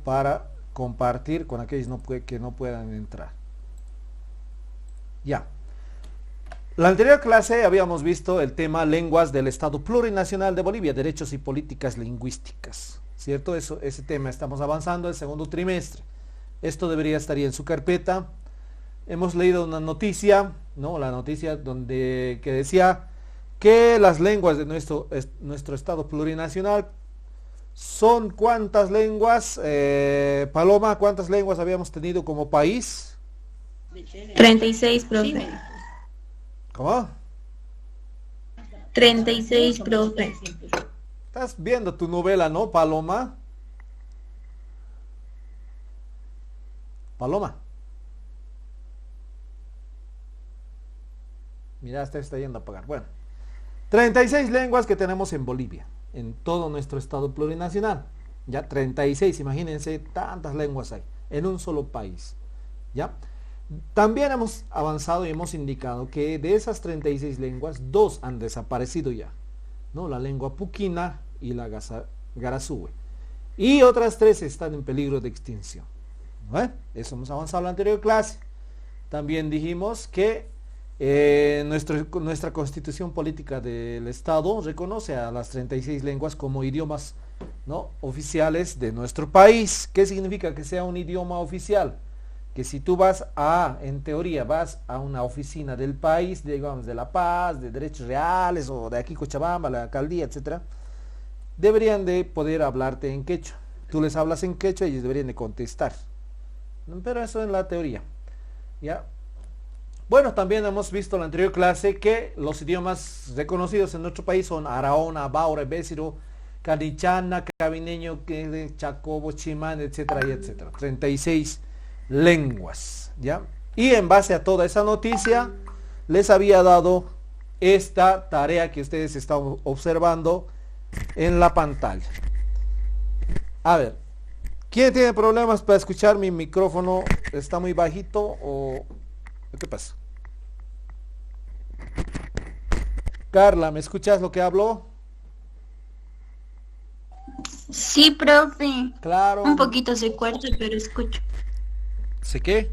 para compartir con aquellos que no puedan entrar. Ya. La anterior clase habíamos visto el tema lenguas del Estado Plurinacional de Bolivia, derechos y políticas lingüísticas, ¿cierto? Ese tema estamos avanzando el segundo trimestre. Esto debería estar en su carpeta. Hemos leído una noticia, ¿no? La noticia que decía que las lenguas de nuestro Estado Plurinacional son ¿cuántas lenguas? Paloma, ¿cuántas lenguas habíamos tenido como país? 36, profe. ¿Cómo? 36, profe. Estás viendo tu novela, ¿no, Paloma? Paloma. Mira, está yendo a apagar. Bueno, 36 lenguas que tenemos en Bolivia, en todo nuestro estado plurinacional. Ya 36, imagínense, tantas lenguas hay en un solo país. ¿Ya? También hemos avanzado y hemos indicado que de esas 36 lenguas, 2 han desaparecido ya, ¿no? La lengua puquina y la garazúe. Y otras 3 están en peligro de extinción. ¿No? Eso hemos avanzado en la anterior clase. También dijimos que nuestra constitución política del Estado reconoce a las 36 lenguas como idiomas, ¿no?, oficiales de nuestro país. ¿Qué significa que sea un idioma oficial? Que si tú en teoría vas a una oficina del país, digamos de La Paz, de Derechos Reales o de aquí Cochabamba, la alcaldía, etcétera, deberían de poder hablarte en quechua. Tú les hablas en quechua y ellos deberían de contestar. Pero eso en la teoría. ¿Ya? Bueno, también hemos visto en la anterior clase que los idiomas reconocidos en nuestro país son Araona, Baure, Bésiro, Canichana, Cabineño, Chacobo, Chimán, etcétera, y etcétera. 36 lenguas, ¿ya? Y en base a toda esa noticia, les había dado esta tarea que ustedes están observando en la pantalla. A ver, ¿quién tiene problemas para escuchar mi micrófono? ¿Está muy bajito o qué pasa? Carla, ¿me escuchas lo que hablo? Sí, profe. Claro. Un poquito se corta, pero escucho. ¿Sé qué?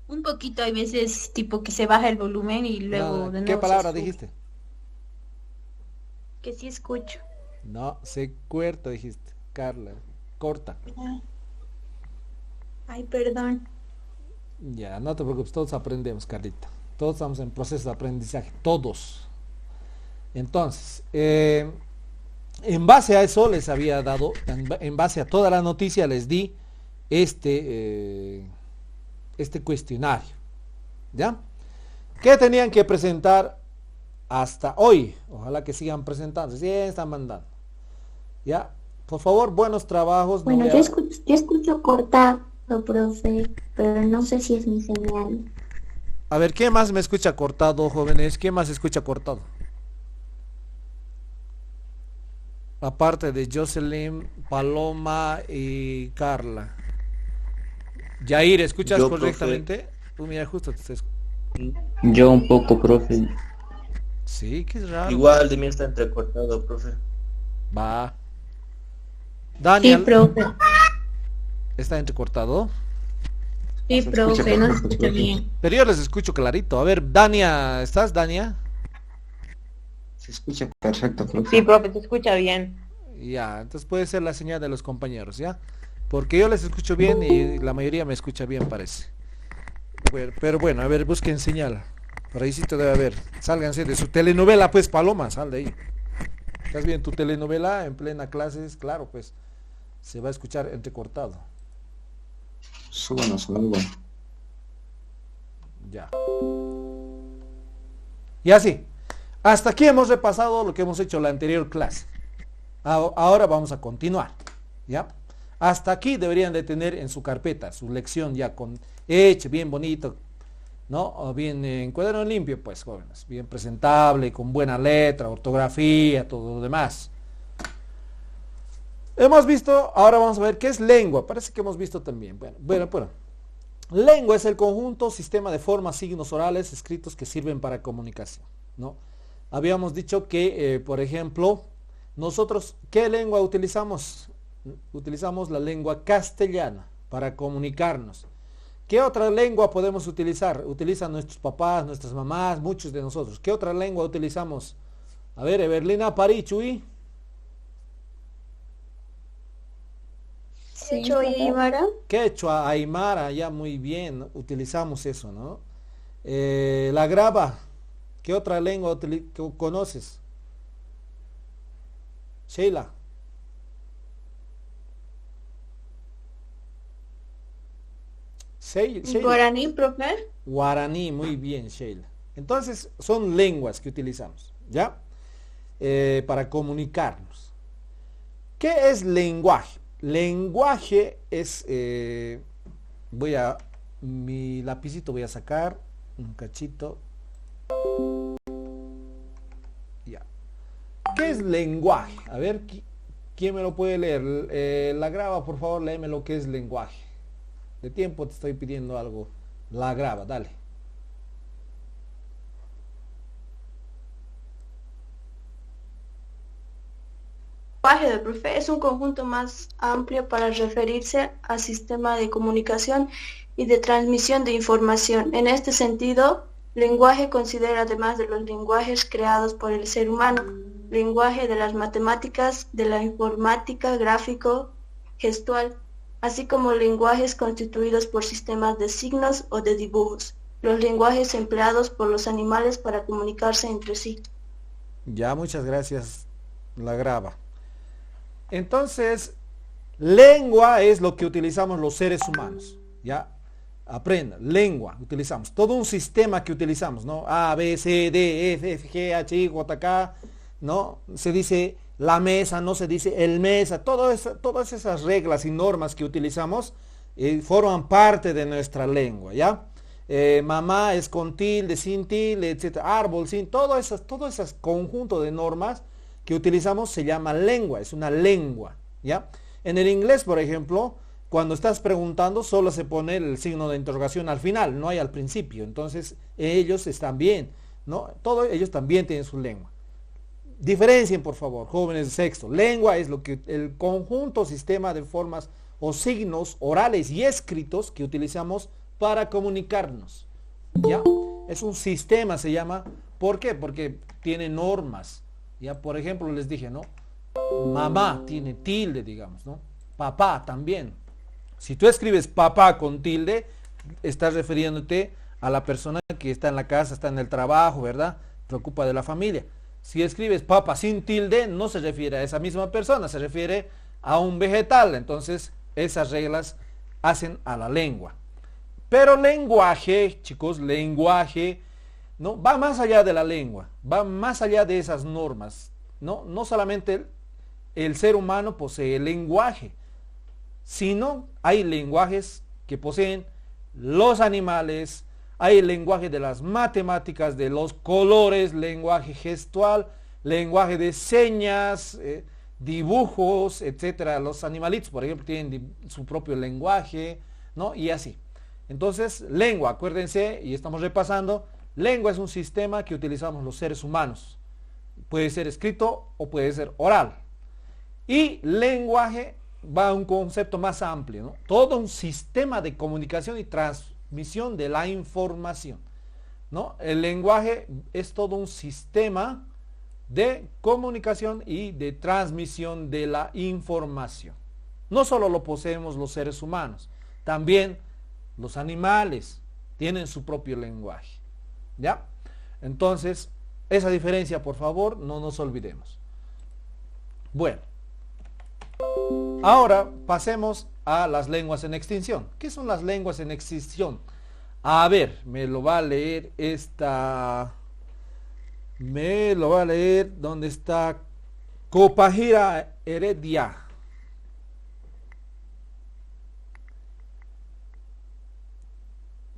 Un poquito, hay veces tipo que se baja el volumen y luego de nuevo ¿Qué palabra se sube. dijiste? Que sí escucho. No, se corta dijiste, Carla. Corta. Ay, perdón. Ya, no te preocupes, todos aprendemos, Carlita. Todos estamos en proceso de aprendizaje, todos. Entonces, en base a eso les había dado, en base a toda la noticia les di este cuestionario. ¿Ya? ¿Qué tenían que presentar hasta hoy? Ojalá que sigan presentando, sí están mandando. ¿Ya? Por favor, buenos trabajos. Bueno, yo escucho cortado, profe, pero no sé si es mi señal. A ver, ¿qué más me escucha cortado, jóvenes? ¿Qué más escucha cortado? Aparte de Jocelyn, Paloma y Carla. Yair, ¿escuchas Yo, correctamente? Tú mira, justo te estás... Yo un poco, profe. Sí, qué raro. Igual de mí está entrecortado, profe. Va. Sí, Daniel, profe. ¿está entrecortado? Sí, Se profe, escucha no se perfecto, escucha profe. bien. Pero yo les escucho clarito. A ver, Dania, ¿estás, Dania? Se escucha perfecto, profe. Sí, profe, se escucha bien. Ya, entonces puede ser la señal de los compañeros, ¿ya? Porque yo les escucho bien y la mayoría me escucha bien, parece. Pero bueno, a ver, busquen señal. Por ahí sí te debe haber. Sálganse de su telenovela, pues, Paloma, sal de ahí. ¿Estás bien? Tu telenovela en plena clases, claro, pues, se va a escuchar entrecortado. Súbanos algo. Ya. Y así. Hasta aquí hemos repasado lo que hemos hecho en la anterior clase. Ahora vamos a continuar. ¿Ya? Hasta aquí deberían de tener en su carpeta su lección ya con hecha, bien bonito, ¿no? O bien en cuaderno limpio, pues, jóvenes. Bien presentable, con buena letra, ortografía, todo lo demás. Hemos visto, ahora vamos a ver qué es lengua. Parece que hemos visto también. Bueno. Lengua es el conjunto, sistema de formas, signos orales, escritos que sirven para comunicación, ¿no? Habíamos dicho que, por ejemplo, nosotros, ¿qué lengua utilizamos Utilizamos la lengua castellana para comunicarnos. ¿Qué otra lengua podemos utilizar? Utilizan nuestros papás, nuestras mamás, muchos de nosotros. ¿Qué otra lengua utilizamos? A ver, Evelina, Parichuy. Sí, Quechua y aymara. Quechua, aymara, ya muy bien, utilizamos eso, ¿no? La grava, ¿qué otra lengua conoces? Sheila. Sheila. Guaraní, profe. Guaraní, muy bien, Sheila. Entonces, son lenguas que utilizamos, ¿ya? Para comunicarnos. ¿Qué es lenguaje? Lenguaje es, mi lapicito voy a sacar, un cachito. Ya. ¿Qué es lenguaje? A ver, ¿quién me lo puede leer? La grava, por favor, léeme lo que es lenguaje. De tiempo te estoy pidiendo algo. La grava, dale. Lenguaje del profe es un conjunto más amplio para referirse al sistema de comunicación y de transmisión de información. En este sentido, lenguaje considera, además de los lenguajes creados por el ser humano, lenguaje de las matemáticas, de la informática, gráfico, gestual, así como lenguajes constituidos por sistemas de signos o de dibujos, los lenguajes empleados por los animales para comunicarse entre sí. Ya, muchas gracias, la grava. Entonces, lengua es lo que utilizamos los seres humanos, ¿ya? Aprenda, lengua, utilizamos, todo un sistema que utilizamos, ¿no? A, B, C, D, F, G, H, I, J, K, ¿no? Se dice la mesa, no se dice el mesa, todas esas reglas y normas que utilizamos forman parte de nuestra lengua, ¿ya? Mamá es con tilde, sin tilde, etcétera, árbol, sin, todo ese conjunto de normas que utilizamos se llama lengua, es una lengua, ¿ya? En el inglés, por ejemplo, cuando estás preguntando solo se pone el signo de interrogación al final, no hay al principio, entonces ellos están bien, ¿no? Ellos también tienen su lengua. Diferencien, por favor, jóvenes de sexto. Lengua es el conjunto, sistema de formas o signos orales y escritos que utilizamos para comunicarnos, ¿ya? Es un sistema, se llama. ¿Por qué? Porque tiene normas. Ya, por ejemplo, les dije, ¿no? Mamá tiene tilde, digamos, ¿no? Papá también. Si tú escribes papá con tilde, estás refiriéndote a la persona que está en la casa, está en el trabajo, ¿verdad? Preocupa de la familia. Si escribes papá sin tilde, no se refiere a esa misma persona, se refiere a un vegetal. Entonces, esas reglas hacen a la lengua. Pero lenguaje, chicos, lenguaje, ¿no? Va más allá de la lengua, va más allá de esas normas, ¿no? No solamente el ser humano posee lenguaje, sino hay lenguajes que poseen los animales, hay el lenguaje de las matemáticas, de los colores, lenguaje gestual, lenguaje de señas, dibujos, etcétera. Los animalitos, por ejemplo, tienen su propio lenguaje, ¿no? Y así. Entonces, lengua, acuérdense, y estamos repasando, lengua es un sistema que utilizamos los seres humanos. Puede ser escrito o puede ser oral. Y lenguaje va a un concepto más amplio, ¿no? Todo un sistema de comunicación y transmisión de la información, ¿no? El lenguaje es todo un sistema de comunicación y de transmisión de la información. No solo lo poseemos los seres humanos, también los animales tienen su propio lenguaje, ¿ya? Entonces, esa diferencia, por favor, no nos olvidemos. Bueno, ahora pasemos a las lenguas en extinción. ¿Qué son las lenguas en extinción? A ver, me lo va a leer ¿dónde está? Copajira Heredia.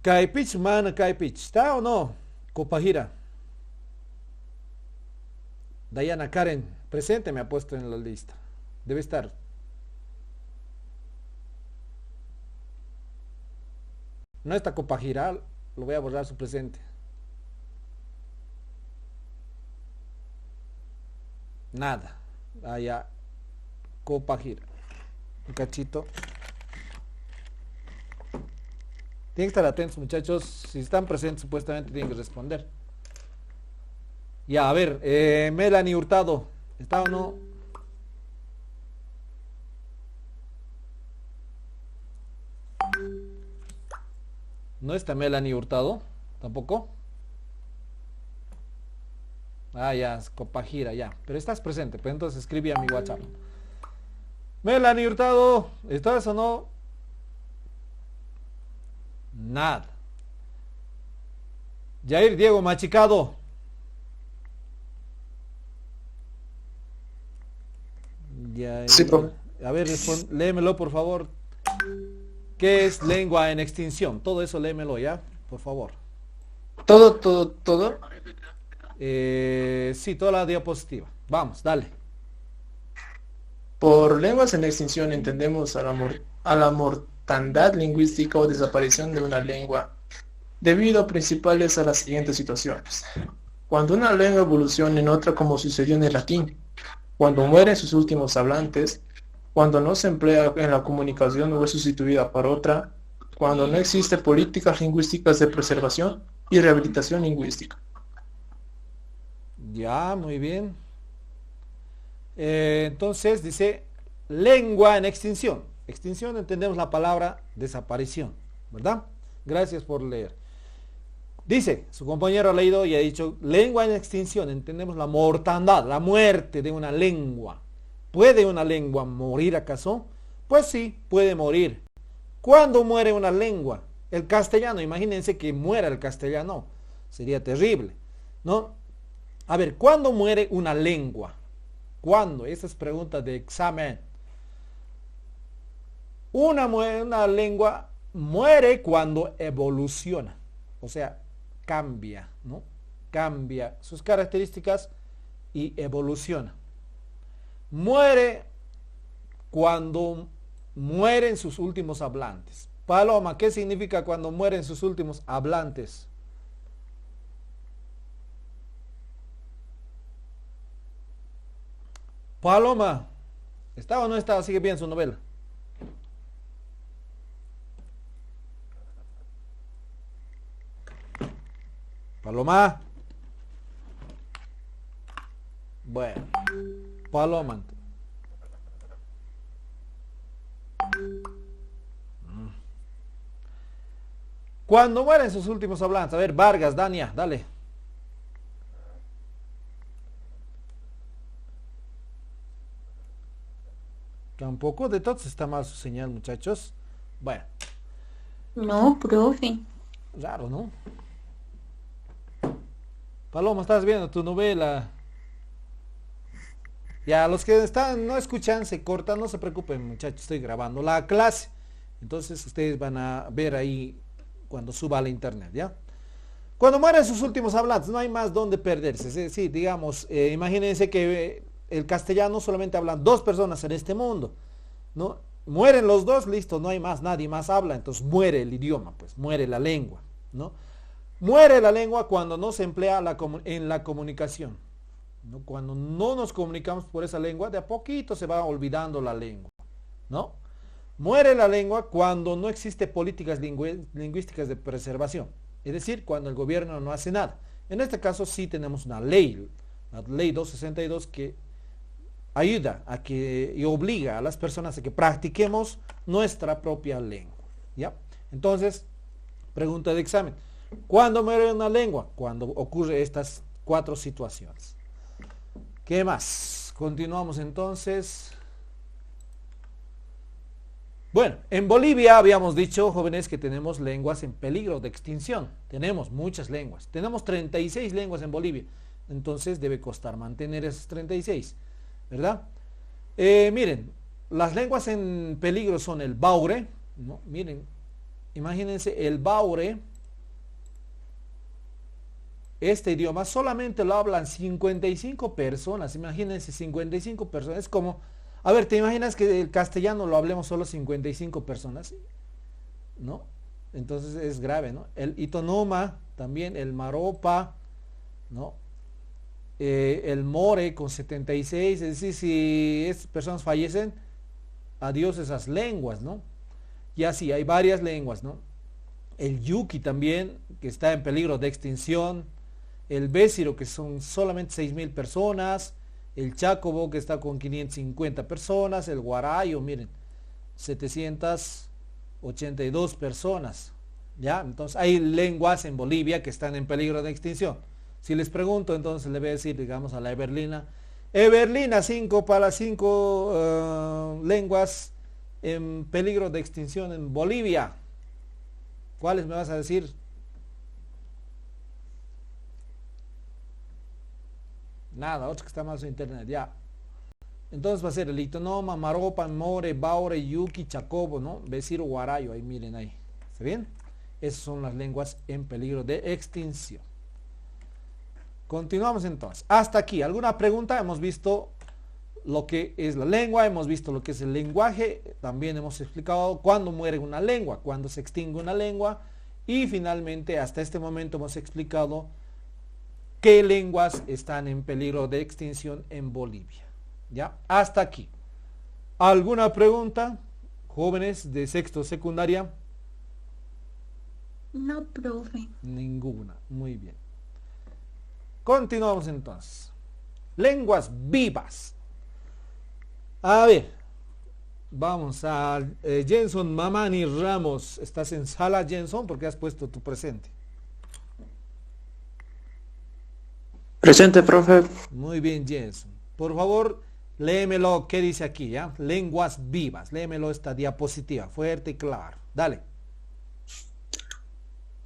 Caipich, mana Caipich, ¿está o no? Copajira. Dayana Karen, presente, me ha puesto en la lista. Debe estar. No está Copajira, lo voy a borrar su presente. Nada. Allá, Copajira. Un cachito. Tienen que estar atentos, muchachos. Si están presentes, supuestamente tienen que responder. Ya, a ver, Melanie Hurtado, ¿está o no? ¿No está Melanie Hurtado? ¿Tampoco? Ah, ya, es Copajira, ya. Pero estás presente, pues entonces escribí a mi WhatsApp. Melanie Hurtado, ¿estás o no? Nada. Jair Diego Machicado. Jair. Sí, profe. A ver, léemelo por favor. ¿Qué es lengua en extinción? Todo eso léemelo ya, por favor. Todo. Sí, toda la diapositiva. Vamos, dale. Por lenguas en extinción entendemos a la mortandad lingüística o desaparición de una lengua, debido principales a las siguientes situaciones. Cuando una lengua evoluciona en otra, como sucedió en el latín, cuando mueren sus últimos hablantes, cuando no se emplea en la comunicación o es sustituida por otra, cuando no existe políticas lingüísticas de preservación y rehabilitación lingüística. Ya, muy bien. Entonces dice lengua en extinción. Extinción entendemos la palabra desaparición, ¿verdad? Gracias por leer. Dice, su compañero ha leído y ha dicho, lengua en extinción, entendemos la mortandad, la muerte de una lengua. ¿Puede una lengua morir acaso? Pues sí, puede morir. ¿Cuándo muere una lengua? El castellano, imagínense que muera el castellano, sería terrible, ¿no? A ver, ¿cuándo muere una lengua? ¿Cuándo? Esa es pregunta de examen. Una lengua muere cuando evoluciona, o sea, cambia, ¿no? Cambia sus características y evoluciona. Muere cuando mueren sus últimos hablantes. Paloma, ¿qué significa cuando mueren sus últimos hablantes? Paloma, ¿está o no está? Sigue bien su novela. Paloma. Bueno, Paloma. Cuando mueren sus últimos hablantes. A ver, Vargas, Dania, dale. Tampoco de todos está mal su señal, muchachos. Bueno. No, profe. Raro, ¿no? Paloma, ¿estás viendo tu novela? Ya, los que no escuchan, se cortan, no se preocupen, muchachos, estoy grabando la clase. Entonces ustedes van a ver ahí cuando suba a la internet, ¿ya? Cuando mueren sus últimos hablantes, no hay más donde perderse. Sí, digamos, imagínense que el castellano solamente hablan 2 personas en este mundo, ¿no? Mueren los 2, listo, no hay más, nadie más habla, entonces muere el idioma, pues muere la lengua, ¿no? Muere la lengua cuando no se emplea en la comunicación, ¿no? Cuando no nos comunicamos por esa lengua, de a poquito se va olvidando la lengua, ¿no? Muere la lengua cuando no existe políticas lingüísticas de preservación, es decir, cuando el gobierno no hace nada. En este caso sí tenemos una ley, la ley 262, que ayuda a que y obliga a las personas a que practiquemos nuestra propia lengua, ¿ya? Entonces, pregunta de examen. ¿Cuándo muere una lengua? Cuando ocurre estas 4 situaciones. ¿Qué más? Continuamos entonces. Bueno, en Bolivia habíamos dicho, jóvenes, que tenemos lenguas en peligro de extinción. Tenemos muchas lenguas. Tenemos 36 lenguas en Bolivia. Entonces debe costar mantener esas 36, ¿verdad? Miren, las lenguas en peligro son el baure, ¿no? Miren, imagínense el baure. Este idioma solamente lo hablan 55 personas. Imagínense 55 personas. Es como, a ver, ¿te imaginas que el castellano lo hablemos solo 55 personas? ¿No? Entonces es grave, ¿no? El itonoma, también el maropa, ¿no? El more con 76, es decir, si estas personas fallecen, adiós esas lenguas, ¿no? Y así, hay varias lenguas, ¿no? El yuki también, que está en peligro de extinción. El bésiro, que son solamente 6.000 personas. El chacobo, que está con 550 personas. El guarayo, miren, 782 personas. ¿Ya? Entonces, hay lenguas en Bolivia que están en peligro de extinción. Si les pregunto, entonces le voy a decir, digamos, a la Eberlina, 5 para 5 lenguas en peligro de extinción en Bolivia. ¿Cuáles me vas a decir? Nada, otro que está más en internet, ya. Entonces va a ser el Itonoma, Maropa, More, Baure, Yuki, Chacobo, ¿no? Besiro, Guarayo, ahí miren ahí. ¿Está bien? Esas son las lenguas en peligro de extinción. Continuamos entonces. Hasta aquí. ¿Alguna pregunta? Hemos visto lo que es la lengua, hemos visto lo que es el lenguaje, también hemos explicado cuándo muere una lengua, cuándo se extingue una lengua, y finalmente hasta este momento hemos explicado qué lenguas están en peligro de extinción en Bolivia. ¿Ya? Hasta aquí. ¿Alguna pregunta? Jóvenes de sexto secundaria. No, profe. Ninguna. Muy bien. Continuamos entonces. Lenguas vivas. A ver, vamos a Jenson Mamani Ramos. ¿Estás en sala, Jenson? ¿Por qué has puesto tu presente? Presente, profe. Muy bien, Jenson. Por favor, léemelo. ¿Qué dice aquí? ¿Ya? Lenguas vivas. Léemelo esta diapositiva. Fuerte y claro. Dale.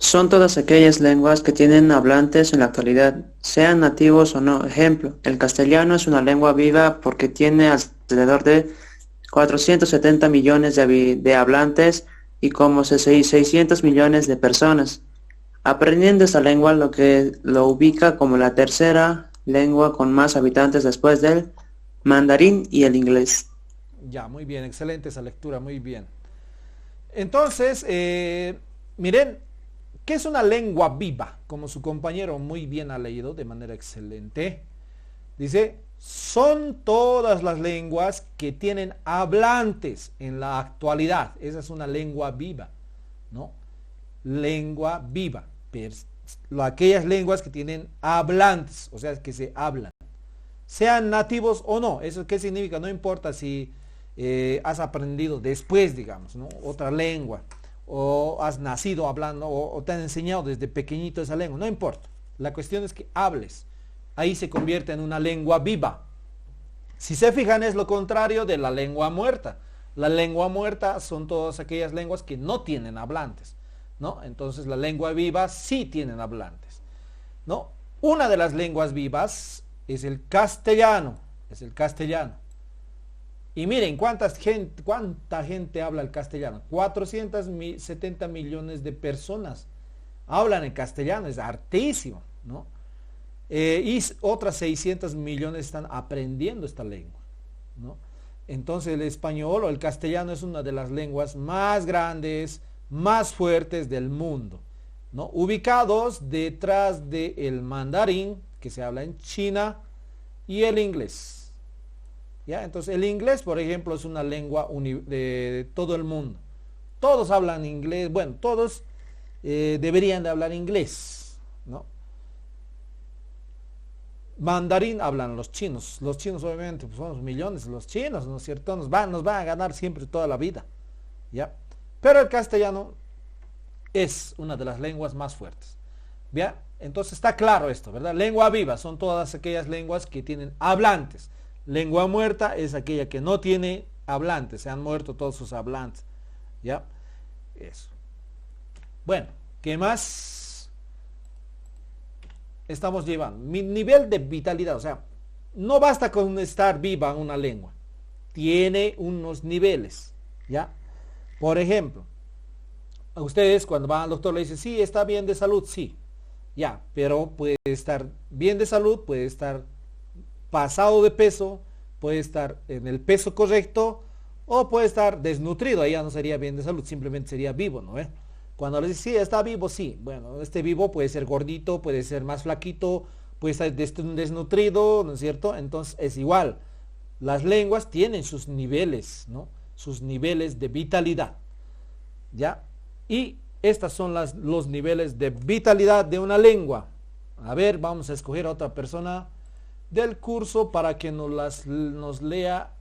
Son todas aquellas lenguas que tienen hablantes en la actualidad, sean nativos o no. Ejemplo, el castellano es una lengua viva porque tiene alrededor de 470 millones de hablantes y como 600 millones de personas. Aprendiendo esta lengua, lo que lo ubica como la tercera lengua con más habitantes después del mandarín y el inglés. Ya, muy bien, excelente esa lectura, muy bien. Entonces, miren, ¿qué es una lengua viva? Como su compañero muy bien ha leído de manera excelente. Dice, son todas las lenguas que tienen hablantes en la actualidad. Esa es una lengua viva, ¿no? Lengua viva. Aquellas lenguas que tienen hablantes, o sea, que se hablan. Sean nativos o no. ¿Eso qué significa? No importa si has aprendido después, digamos, ¿no? Otra lengua. O has nacido hablando, o te han enseñado desde pequeñito esa lengua, no importa. La cuestión es que hables. Ahí se convierte en una lengua viva. Si se fijan, es lo contrario de la lengua muerta. La lengua muerta son todas aquellas lenguas que no tienen hablantes, ¿no? Entonces la lengua viva sí tienen hablantes, ¿no? Una de las lenguas vivas es el castellano, Y miren, ¿cuánta gente habla el castellano? 470 millones de personas hablan el castellano, es hartísimo, ¿no? Y otras 600 millones están aprendiendo esta lengua, ¿no? Entonces el español o el castellano es una de las lenguas más grandes, más fuertes del mundo, ¿no? Ubicados detrás del mandarín, que se habla en China, y el inglés. ¿Ya? Entonces el inglés, por ejemplo, es una lengua de todo el mundo. Todos hablan inglés, bueno, todos deberían de hablar inglés, ¿no? Mandarín hablan los chinos obviamente, pues son millones los chinos, ¿no es cierto? Nos van a ganar siempre toda la vida, ¿ya? Pero el castellano es una de las lenguas más fuertes, ¿ya? Entonces está claro esto, ¿verdad? Lengua viva son todas aquellas lenguas que tienen hablantes. Lengua muerta es aquella que no tiene hablantes, se han muerto todos sus hablantes, ¿ya? Eso. Bueno, ¿qué más estamos llevando? Mi nivel de vitalidad, o sea, no basta con estar viva una lengua, tiene unos niveles, ¿ya? Por ejemplo, a ustedes cuando van al doctor le dicen, sí, está bien de salud, sí, ya, pero puede estar bien de salud, puede estar pasado de peso, puede estar en el peso correcto o puede estar desnutrido, ahí ya no sería bien de salud, simplemente sería vivo, ¿no? Cuando le dice, sí, está vivo, sí, bueno, este vivo puede ser gordito, puede ser más flaquito, puede estar desnutrido, ¿no es cierto? Entonces es igual, las lenguas tienen sus niveles, ¿no? sus niveles de vitalidad. ¿Ya? Y estas son los niveles de vitalidad de una lengua. A ver, vamos a escoger a otra persona del curso para que nos lea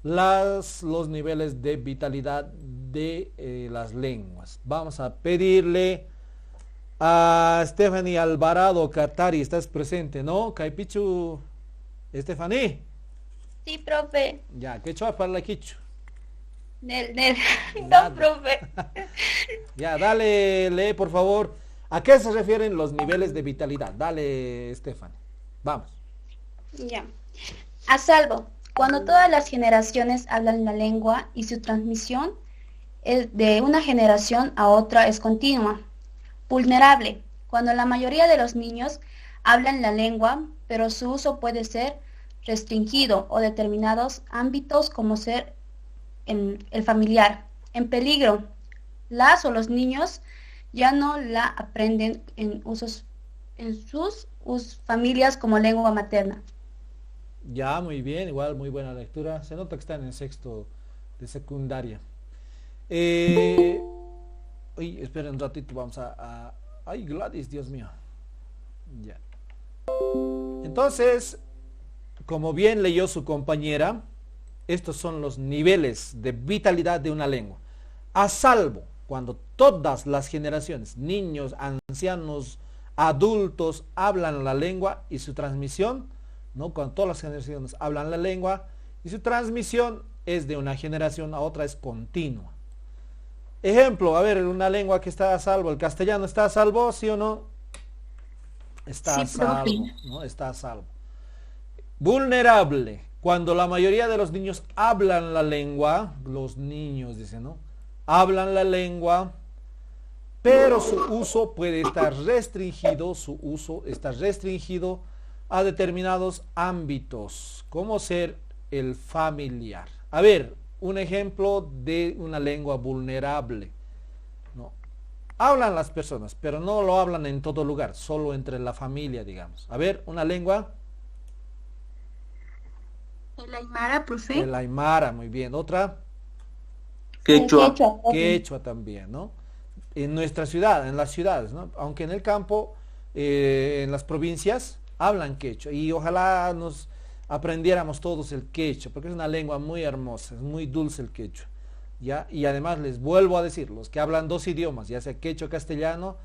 los niveles de vitalidad de las lenguas. Vamos a pedirle a Stephanie Alvarado Katari. ¿Estás presente, no? Caipichu, Stephanie. Sí, profe. Ya, quechua para la quichu. Nel. Nada. No, profe. Ya, dale, lee por favor. ¿A qué se refieren los niveles de vitalidad? Dale, Stephanie. Vamos. Ya. A salvo, cuando todas las generaciones hablan la lengua y su transmisión de una generación a otra es continua. Vulnerable, cuando la mayoría de los niños hablan la lengua, pero su uso puede ser restringido o determinados ámbitos como ser el familiar. En peligro, las o los niños ya no la aprenden en sus familias como lengua materna. Ya, muy bien, igual muy buena lectura. Se nota que están en sexto de secundaria. Uy, esperen un ratito, vamos ay, Gladys, Dios mío. Ya. Entonces, como bien leyó su compañera, estos son los niveles de vitalidad de una lengua. A salvo, cuando todas las generaciones, niños, ancianos, adultos, hablan la lengua y su transmisión, ¿no? Cuando todas las generaciones hablan la lengua y su transmisión es de una generación a otra, es continua. Ejemplo, a ver, una lengua que está a salvo, ¿el castellano está a salvo, sí o no? Está Sí, a salvo, profe. ¿no? Está a salvo. Vulnerable, cuando la mayoría de los niños hablan la lengua, los niños dicen, ¿no? Hablan la lengua, pero su uso puede estar restringido, a determinados ámbitos, como ser el familiar. A ver, un ejemplo de una lengua vulnerable, ¿no? Hablan las personas, pero no lo hablan en todo lugar, solo entre la familia, digamos. A ver, una lengua. El Aymara, profe. El Aymara, muy bien. Otra. Quechua. Quechua también, ¿no? En nuestra ciudad, en las ciudades, ¿no? Aunque en el campo, en las provincias, hablan quechua. Y ojalá nos aprendiéramos todos el quechua, porque es una lengua muy hermosa, es muy dulce el quechua. ¿Ya? Y además les vuelvo a decir, los que hablan dos idiomas, ya sea quechua castellano,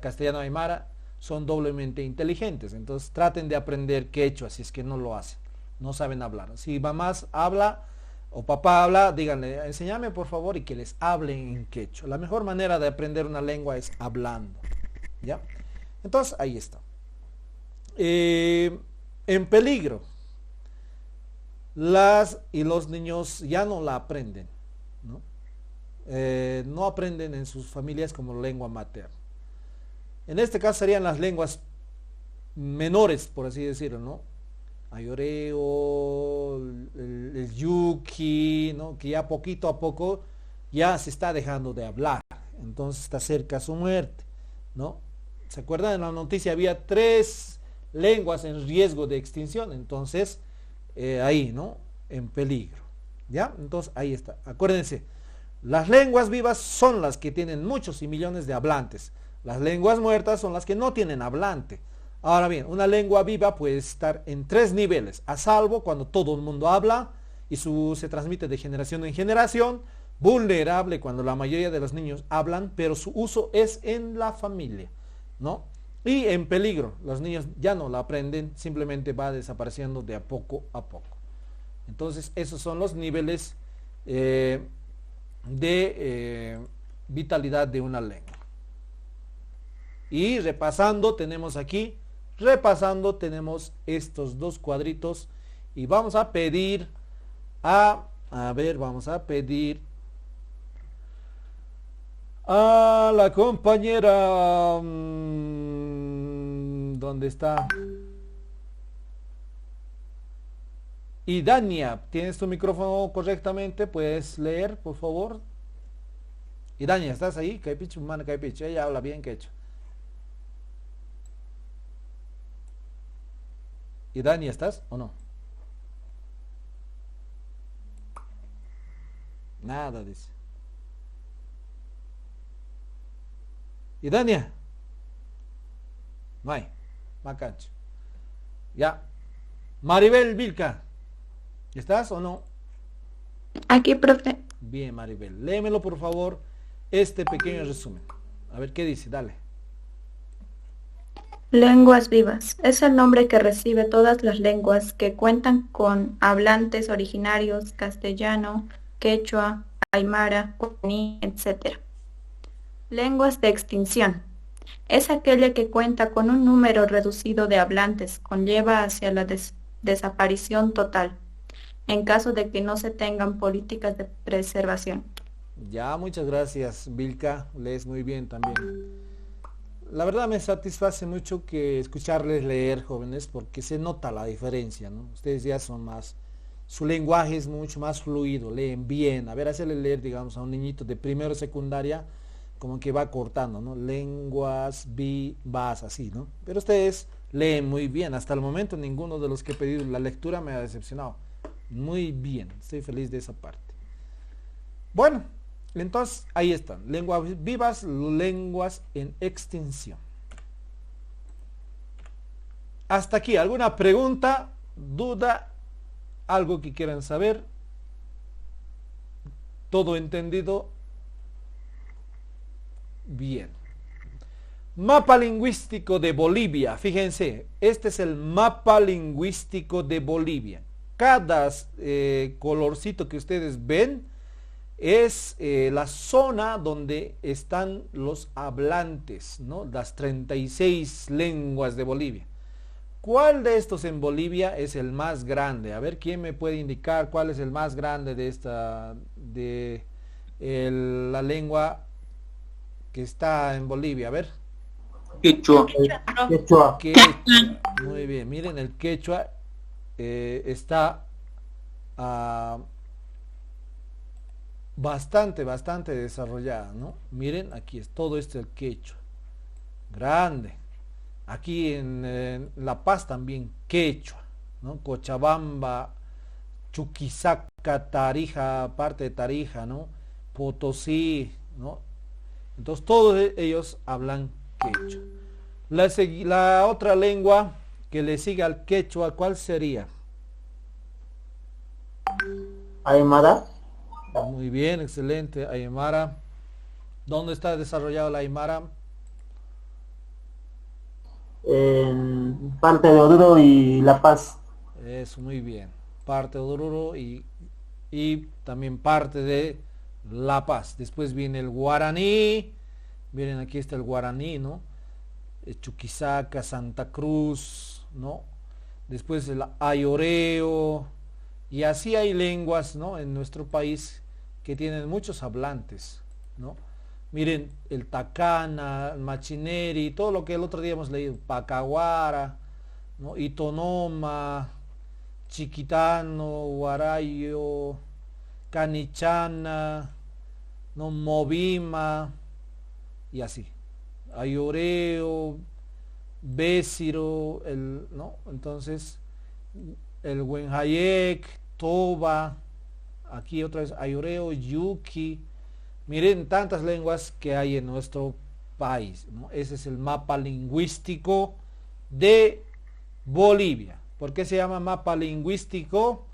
castellano aymara, son doblemente inteligentes. Entonces traten de aprender quechua si es que no lo hacen, no saben hablar. Si mamás habla o papá habla, díganle, enséñame por favor, y que les hablen en quechua. La mejor manera de aprender una lengua es hablando. ¿Ya? Entonces ahí está. En peligro. Las y los niños ya no la aprenden, ¿no? No aprenden en sus familias como lengua materna. En este caso serían las lenguas menores, por así decirlo, ¿no? Ayoreo, el yuki, ¿no? Que ya poquito a poco ya se está dejando de hablar, entonces está cerca a su muerte, ¿no? ¿Se acuerdan? En la noticia había 3 lenguas en riesgo de extinción, entonces ahí, ¿no? En peligro, ¿ya? Entonces ahí está, acuérdense, las lenguas vivas son las que tienen muchos y millones de hablantes, las lenguas muertas son las que no tienen hablante. Ahora bien, una lengua viva puede estar en 3 niveles, a salvo cuando todo el mundo habla y se transmite de generación en generación, vulnerable cuando la mayoría de los niños hablan, pero su uso es en la familia, ¿no? Y en peligro, los niños ya no la aprenden, simplemente va desapareciendo de a poco a poco. Entonces, esos son los niveles de vitalidad de una lengua. Y repasando, tenemos estos 2 cuadritos y vamos a pedir vamos a pedir a la compañera, ¿dónde está? Idania, ¿tienes tu micrófono correctamente? ¿Puedes leer, por favor? Idania, ¿estás ahí? Caipichu, humana Caipichu, ella habla bien quechua. ¿Y Dani estás o no? Nada dice. ¿Y Dania? No hay. Macacho. Ya. Maribel Vilca. ¿Estás o no? Aquí, profe. Bien, Maribel. Léemelo, por favor, este pequeño resumen. A ver qué dice, dale. Lenguas vivas. Es el nombre que recibe todas las lenguas que cuentan con hablantes originarios, castellano, quechua, aymara, guaraní, etc. Lenguas de extinción. Es aquella que cuenta con un número reducido de hablantes, conlleva hacia la desaparición total, en caso de que no se tengan políticas de preservación. Ya, muchas gracias, Vilca. Lees muy bien también. La verdad me satisface mucho que escucharles leer, jóvenes, porque se nota la diferencia, ¿no? Ustedes ya son más, su lenguaje es mucho más fluido, leen bien. A ver, hacerle leer, digamos, a un niñito de primero secundaria, como que va cortando, ¿no? Lenguas vivas, así, ¿no? Pero ustedes leen muy bien. Hasta el momento ninguno de los que he pedido la lectura me ha decepcionado. Muy bien, estoy feliz de esa parte. Bueno, entonces ahí están, lenguas vivas, lenguas en extinción. Hasta aquí, ¿alguna pregunta, duda, algo que quieran saber? ¿Todo entendido? Bien. Mapa lingüístico de Bolivia. Fíjense, este es el mapa lingüístico de Bolivia. Cada colorcito que ustedes ven es la zona donde están los hablantes, ¿no? Las 36 lenguas de Bolivia. ¿Cuál de estos en Bolivia es el más grande? A ver, ¿quién me puede indicar cuál es el más grande de la lengua que está en Bolivia? A ver. Quechua. Quechua. Quechua. Muy bien, miren, el quechua está bastante desarrollada, ¿no? Miren, aquí es todo el quechua. Grande. Aquí en La Paz también quechua, ¿no? Cochabamba, Chuquisaca, Tarija, parte de Tarija, ¿no? Potosí, ¿no? Entonces todos ellos hablan quechua. La otra lengua que le sigue al quechua, ¿cuál sería? Aymara. Muy bien, excelente. Aymara. ¿Dónde está desarrollado la Aymara? En parte de Oruro y La Paz. Eso, muy bien. Parte de Oruro y también parte de La Paz. Después viene el guaraní. Miren, aquí está el guaraní, ¿no? Chuquisaca, Santa Cruz, ¿no? Después el ayoreo. Y así hay lenguas, ¿no? En nuestro país que tienen muchos hablantes, ¿no? Miren, el tacana, el machineri, todo lo que el otro día hemos leído, pacaguara, ¿no? Itonoma, chiquitano, guarayo, canichana, ¿no? Movima, y así. Ayoreo, Bésiro, ¿no? Entonces, el Huenjayek, Toba, aquí otra vez Ayoreo, Yuki. Miren tantas lenguas que hay en nuestro país, ¿no? Ese es el mapa lingüístico de Bolivia. ¿Por qué se llama mapa lingüístico?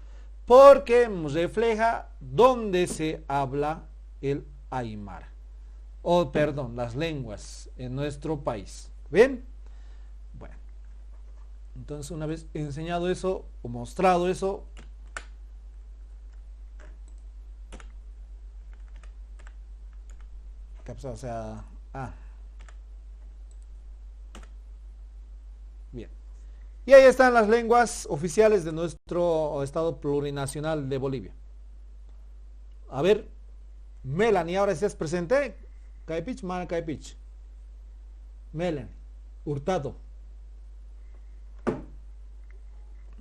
Porque refleja dónde se habla el aymara. O perdón, las lenguas en nuestro país. ¿Bien? Bueno. Entonces, una vez enseñado eso o mostrado eso, ¿qué pasó? O sea, bien. Y ahí están las lenguas oficiales de nuestro estado plurinacional de Bolivia. A ver, Melanie, ahora estás presente. Caipich, mana Caipich. Melanie, Hurtado.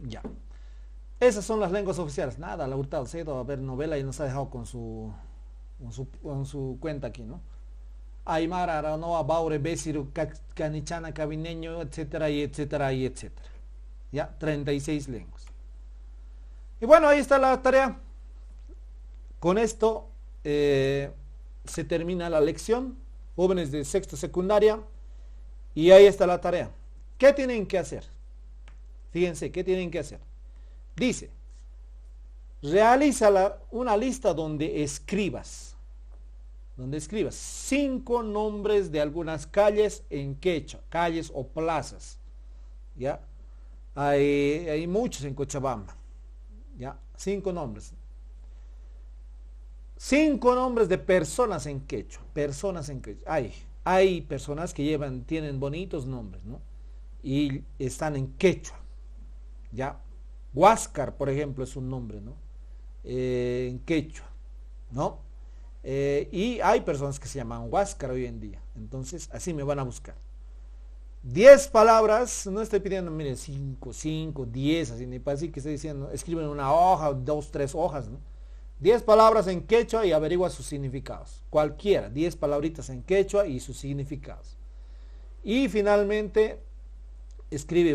Ya. Esas son las lenguas oficiales. Nada, la Hurtado se ha ido a ver novela y nos ha dejado con su cuenta aquí, ¿no? Aymara, Aranoa, Baure, Bésiro, Canichana, Cabineño, etcétera, y etcétera, y etcétera. Ya, 36 lenguas. Y bueno, ahí está la tarea. Con esto se termina la lección, jóvenes de sexto secundaria, y ahí está la tarea. ¿Qué tienen que hacer? Fíjense, ¿qué tienen que hacer? Dice, realiza una lista donde escribas 5 nombres de algunas calles en quechua, calles o plazas, ¿ya? Hay muchos en Cochabamba, ¿ya? 5 nombres. 5 nombres de personas en quechua, Hay personas que tienen bonitos nombres, ¿no? Y están en quechua, ¿ya? Huáscar, por ejemplo, es un nombre, ¿no? En quechua, ¿no? Y hay personas que se llaman Huáscar hoy en día. Entonces, así me van a buscar. 10 palabras, no estoy pidiendo, miren, 5, 10, así, ni para así que estoy diciendo, escriben una hoja, 2, 3 hojas, ¿no? 10 palabras en quechua y averigua sus significados. Cualquiera, 10 palabritas en quechua y sus significados. Y finalmente,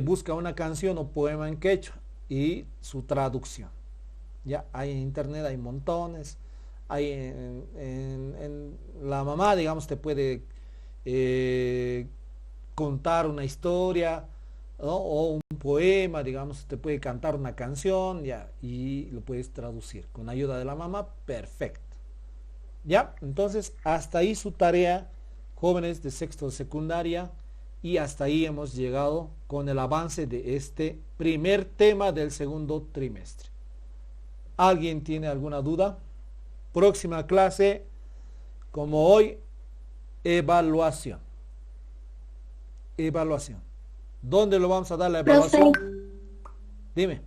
busca una canción o poema en quechua y su traducción. Ya hay en internet, hay montones. Hay en la mamá, digamos, te puede contar una historia, ¿no? O un poema, digamos, te puede cantar una canción, ya, y lo puedes traducir con ayuda de la mamá, perfecto. Ya, entonces hasta ahí su tarea, jóvenes de sexto de secundaria, y hasta ahí hemos llegado con el avance de este primer tema del segundo trimestre. ¿Alguien tiene alguna duda? Próxima clase, como hoy, evaluación. ¿Dónde lo vamos a dar la evaluación? Profe, Dime.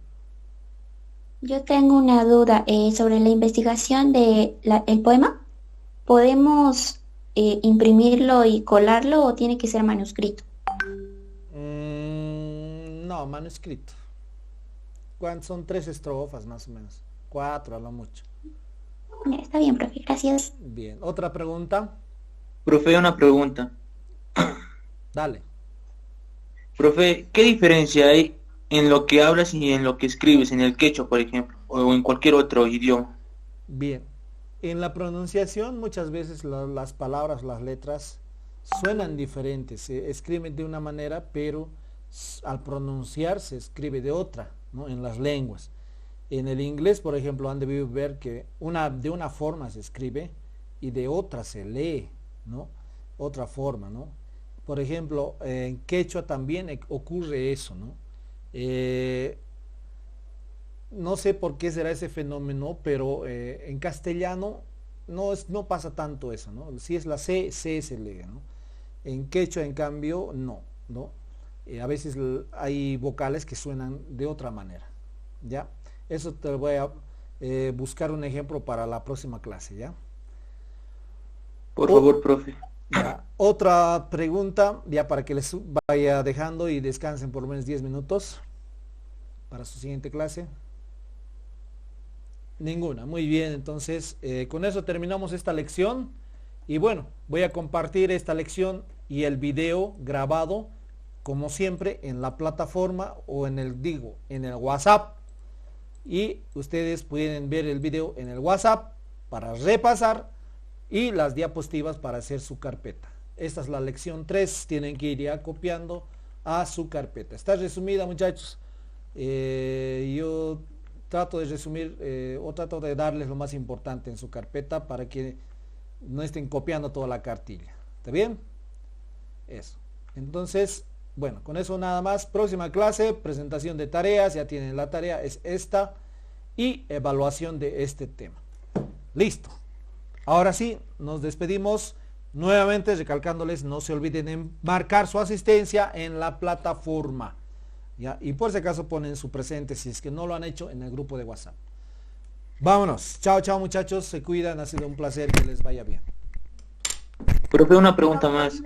yo tengo una duda sobre la investigación de el poema. ¿Podemos imprimirlo y colarlo o tiene que ser manuscrito? No, manuscrito. Son 3 estrofas más o menos. 4 a lo mucho. Está bien, profe, gracias. Bien, ¿otra pregunta? Profe, una pregunta. Dale. Profe, ¿qué diferencia hay en lo que hablas y en lo que escribes, en el quechua, por ejemplo, o en cualquier otro idioma? Bien, en la pronunciación muchas veces las palabras, las letras suenan diferentes, se escriben de una manera, pero al pronunciar se escribe de otra, ¿no? En las lenguas. En el inglés, por ejemplo, han debido ver que de una forma se escribe y de otra se lee, ¿no? Otra forma, ¿no? Por ejemplo, en quechua también ocurre eso, ¿no? No sé por qué será ese fenómeno, pero en castellano no pasa tanto eso, ¿no? Si es la C se lee, ¿no? En quechua, en cambio, no. A veces hay vocales que suenan de otra manera, ¿ya? Eso te voy a buscar un ejemplo para la próxima clase, ¿ya? Por favor, profe. Ya. Otra pregunta, ya para que les vaya dejando y descansen por lo menos 10 minutos para su siguiente clase. Ninguna, muy bien, entonces con eso terminamos esta lección y bueno, voy a compartir esta lección y el video grabado como siempre en la plataforma o en el WhatsApp, y ustedes pueden ver el video en el WhatsApp para repasar y las diapositivas para hacer su carpeta. Esta es la lección 3, tienen que ir ya copiando a su carpeta. Está resumida, muchachos. Yo trato de resumir o trato de darles lo más importante en su carpeta para que no estén copiando toda la cartilla. ¿Está bien? Eso. Entonces, bueno, con eso nada más. Próxima clase, presentación de tareas, ya tienen la tarea, es esta, y evaluación de este tema. Listo. Ahora sí, nos despedimos. Nuevamente recalcándoles, no se olviden de marcar su asistencia en la plataforma, ¿ya? Y por si acaso ponen su presente, si es que no lo han hecho, en el grupo de WhatsApp. Vámonos. Chao, chao muchachos, se cuidan, ha sido un placer, que les vaya bien. Profe, una pregunta más.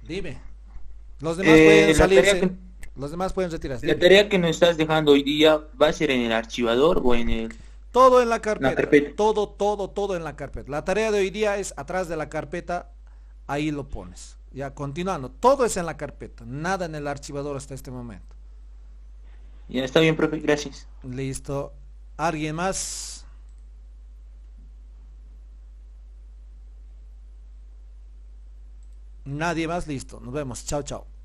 Dime. Los demás pueden salirse. Los demás pueden retirarse. La tarea que nos estás dejando hoy día, ¿va a ser en el archivador o en el...? Todo en la carpeta. La carpeta. Todo en la carpeta. La tarea de hoy día es atrás de la carpeta, ahí lo pones. Ya, continuando. Todo es en la carpeta, nada en el archivador hasta este momento. Ya está bien, profe, gracias. Listo. ¿Alguien más? Nadie más, listo. Nos vemos. Chao, chao.